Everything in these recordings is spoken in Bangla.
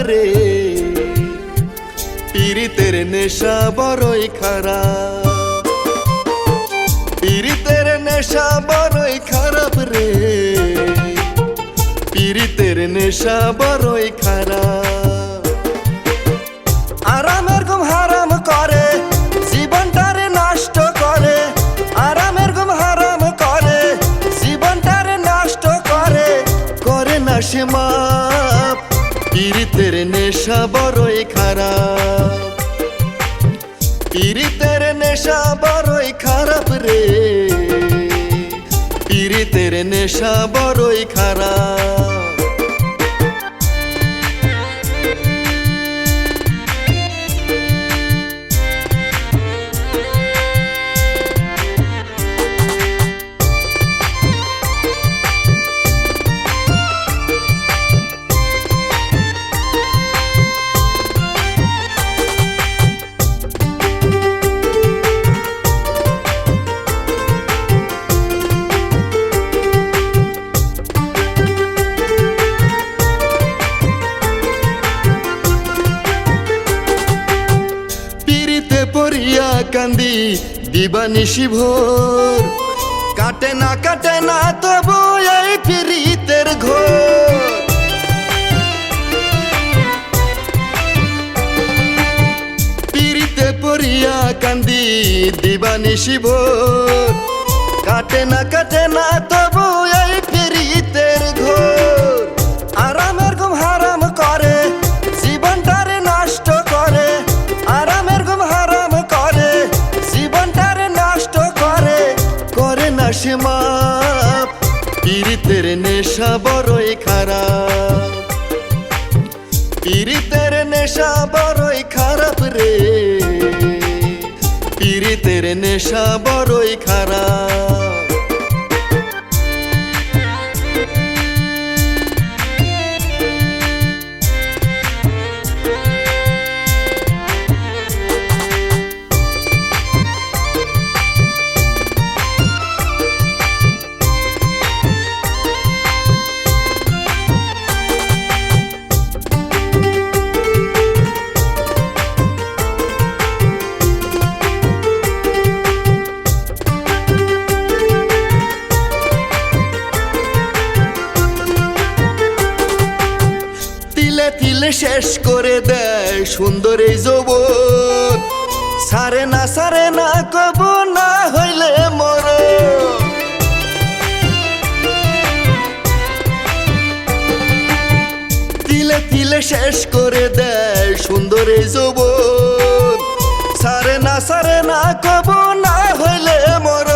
রে পীড়িতের নেশা বড়ই খারাপ পীড়িতের নেশা বড়ই খারাপ রে পীড়িতের নেশা বড়ই খারাপ আরামের ঘুম হারাম করে জীবনটারে নষ্ট করে আরামের ঘুম হারাম করে জীবনটারে নষ্ট করে করে না সে মাপ পীড়িতের নেশা বড়ই খারাপ পীড়িতের নেশা বড়ই খারাপ রে পীড়িতের নেশা বড়ই খারাপ পড়িয়া কান্দি দিবানিশি ভোর কাটে না তবু এই পীড়িতের ঘোর পীড়িতে পড়িয়া কান্দি দিবানিশি ভোর কাটে না তবু এই পীড়িতের ঘোর আরামের ঘুম হারাম করে জীবনটারে নষ্ট করে আরামের ঘুম হারাম করে জীবনটারে নষ্ট করে করে না সে মাপ পীড়িতের নেশা বড়ই খারাপ পীড়িতের নেশা বড়ই খারাপ রে পীড়িতের নেশা বড়ই খারাপ তিলে শেষ করে দেয় সুন্দর এই যৌবন সারে না কবু না হইলে মর তিলে শেষ করে দেয় সুন্দর এই যৌবন সারে না কবু না হইলে মর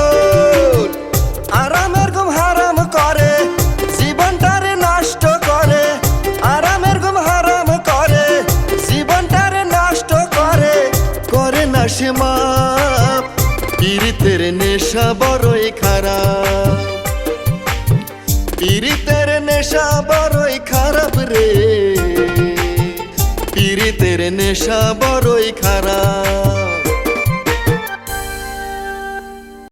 আরামের ঘুম হারাম করে জীবনটারে নষ্ট করে আরামের ঘুম হারাম করে জীবনটারে নষ্ট করে করে না সে মাপ পীড়িতের নেশা বড়ই খারাপ পীড়িতের নেশা বড়ই খারাপ রে পীড়িতের নেশা বড়ই